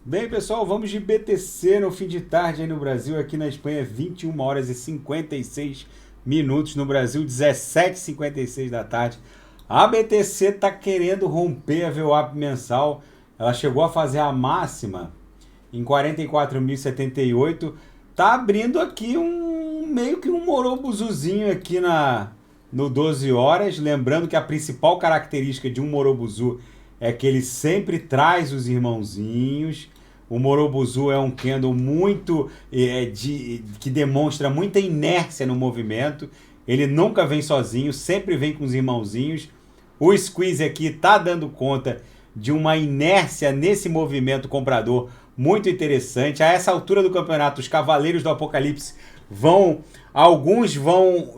Bem, pessoal, vamos de BTC no fim de tarde aí no Brasil. Aqui na Espanha, 21 horas e 56 minutos. No Brasil, 17h56 da tarde. A BTC está querendo romper a VWAP mensal. Ela chegou a fazer a máxima em 44.078. Tá abrindo aqui meio que um morobuzuzinho aqui no 12 horas. Lembrando que a principal característica de um morobuzu é que ele sempre traz os irmãozinhos. O Morobuzu é um candle muito que demonstra muita inércia no movimento. Ele nunca vem sozinho, sempre vem com os irmãozinhos. O Squeeze aqui está dando conta de uma inércia nesse movimento comprador muito interessante. A essa altura do campeonato, os Cavaleiros do Apocalipse alguns vão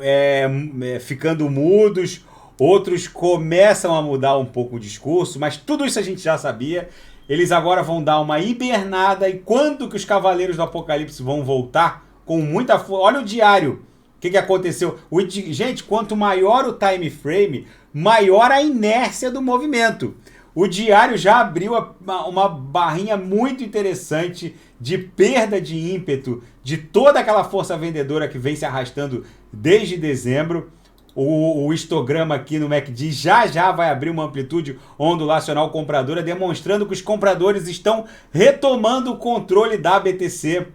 ficando mudos, outros começam a mudar um pouco o discurso, mas tudo isso a gente já sabia. Eles agora vão dar uma hibernada. E quando que os Cavaleiros do Apocalipse vão voltar? Com muita força. Olha o diário. O que aconteceu? Gente, quanto maior o time frame, maior a inércia do movimento. O diário já abriu uma barrinha muito interessante de perda de ímpeto de toda aquela força vendedora que vem se arrastando desde dezembro. O histograma aqui no MACD já vai abrir uma amplitude ondulacional compradora, demonstrando que os compradores estão retomando o controle da BTC.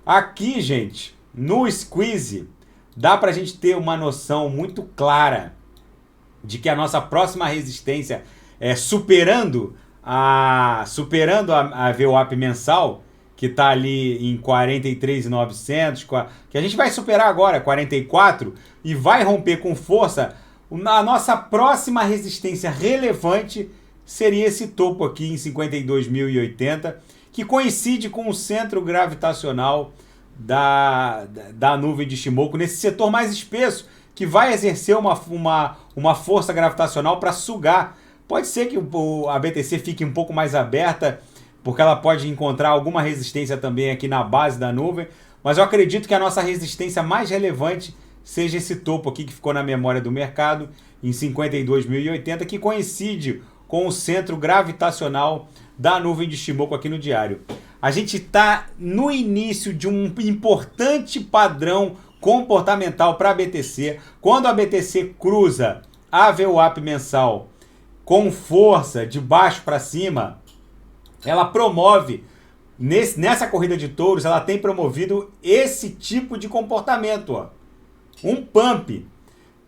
Aqui, gente, no Squeeze, dá para a gente ter uma noção muito clara de que a nossa próxima resistência superando a VWAP mensal, que está ali em 43.900, que a gente vai superar agora, 44, e vai romper com força. A nossa próxima resistência relevante seria esse topo aqui em 52.080, que coincide com o centro gravitacional da nuvem de Shimoku, nesse setor mais espesso, que vai exercer uma força gravitacional para sugar. Pode ser que a BTC fique um pouco mais aberta, porque ela pode encontrar alguma resistência também aqui na base da nuvem, mas eu acredito que a nossa resistência mais relevante seja esse topo aqui que ficou na memória do mercado, em 52.080, que coincide com o centro gravitacional da nuvem de Shimoku aqui no diário. A gente está no início de um importante padrão comportamental para a BTC. Quando a BTC cruza a VWAP mensal com força de baixo para cima, ela promove, nessa corrida de touros, ela tem promovido esse tipo de comportamento. Ó. Um pump.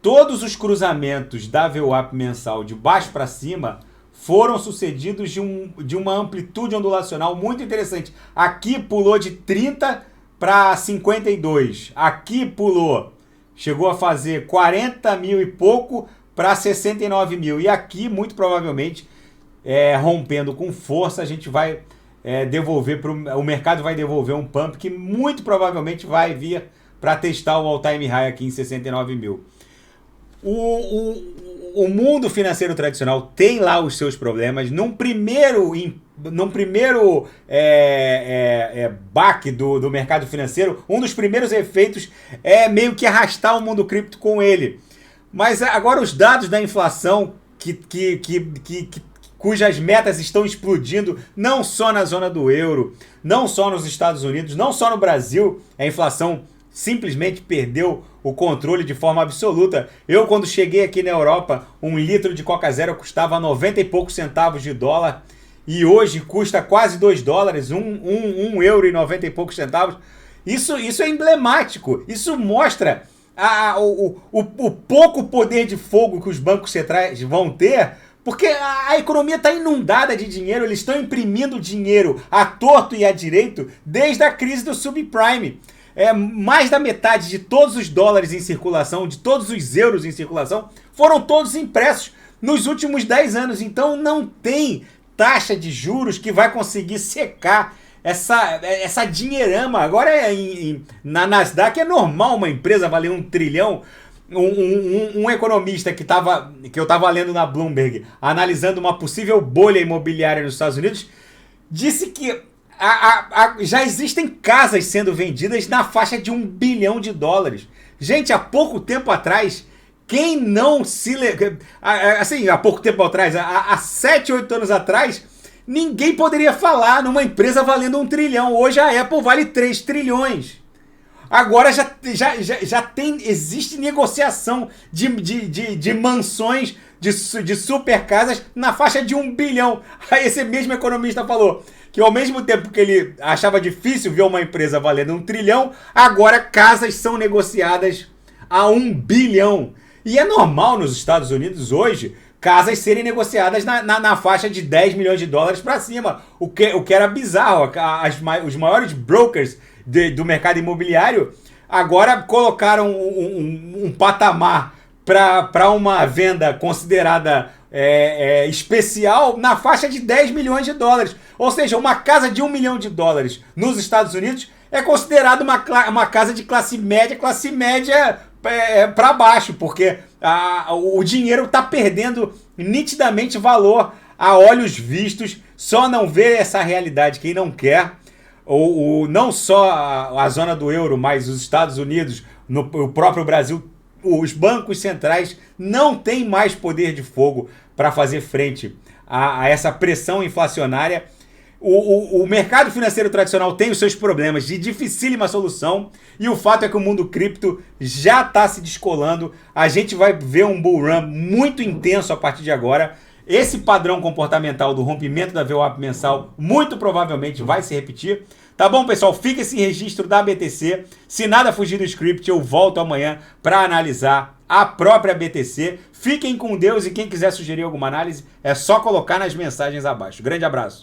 Todos os cruzamentos da VWAP mensal de baixo para cima foram sucedidos de uma amplitude ondulacional muito interessante. Aqui pulou de 30 para 52. Aqui pulou, chegou a fazer 40 mil e pouco para 69 mil. E aqui, muito provavelmente, rompendo com força, a gente vai devolver o mercado vai devolver um pump que muito provavelmente vai vir para testar o all-time high aqui em 69 mil. O mundo financeiro tradicional tem lá os seus problemas. Num primeiro baque do mercado financeiro, um dos primeiros efeitos é meio que arrastar o mundo cripto com ele. Mas agora os dados da inflação cujas metas estão explodindo, não só na zona do euro, não só nos Estados Unidos, não só no Brasil, a inflação simplesmente perdeu o controle de forma absoluta. Eu, quando cheguei aqui na Europa, 1 litro de Coca Zero custava 90 e poucos centavos de dólar, e hoje custa quase 2 dólares, 1 euro e 90 e poucos centavos. Isso é emblemático, isso mostra o pouco poder de fogo que os bancos centrais vão ter, porque a economia está inundada de dinheiro, eles estão imprimindo dinheiro à torto e à direito desde a crise do subprime. Mais da metade de todos os dólares em circulação, de todos os euros em circulação, foram todos impressos nos últimos 10 anos. Então não tem taxa de juros que vai conseguir secar essa dinheirama. Agora na Nasdaq é normal uma empresa valer 1 trilhão. Um economista que eu estava lendo na Bloomberg, analisando uma possível bolha imobiliária nos Estados Unidos, disse que já existem casas sendo vendidas na faixa de 1 bilhão de dólares. Gente, há pouco tempo atrás, quem não se... Assim, há pouco tempo atrás, há 7, 8 anos atrás, Ninguém poderia falar numa empresa valendo 1 trilhão. Hoje a Apple vale 3 trilhões. Agora já existe negociação de mansões, de super casas na faixa de 1 bilhão. Aí esse mesmo economista falou que ao mesmo tempo que ele achava difícil ver uma empresa valendo 1 trilhão, agora casas são negociadas a 1 bilhão. E é normal nos Estados Unidos hoje casas serem negociadas na faixa de 10 milhões de dólares para cima, o que era bizarro. Os maiores brokers do mercado imobiliário agora colocaram um patamar para uma venda considerada especial na faixa de 10 milhões de dólares. Ou seja, uma casa de 1 milhão de dólares nos Estados Unidos é considerada uma casa de classe média para baixo, porque o dinheiro está perdendo nitidamente valor a olhos vistos. Só não vê essa realidade quem não quer. Não só a zona do euro, mas os Estados Unidos, o próprio Brasil, os bancos centrais não têm mais poder de fogo para fazer frente a essa pressão inflacionária. O mercado financeiro tradicional tem os seus problemas de dificílima solução, e o fato é que o mundo cripto já está se descolando. A gente vai ver um bull run muito intenso a partir de agora. Esse padrão comportamental do rompimento da VWAP mensal muito provavelmente vai se repetir. Tá bom, pessoal? Fica esse registro da BTC. Se nada fugir do script, eu volto amanhã para analisar a própria BTC. Fiquem com Deus, e quem quiser sugerir alguma análise é só colocar nas mensagens abaixo. Grande abraço.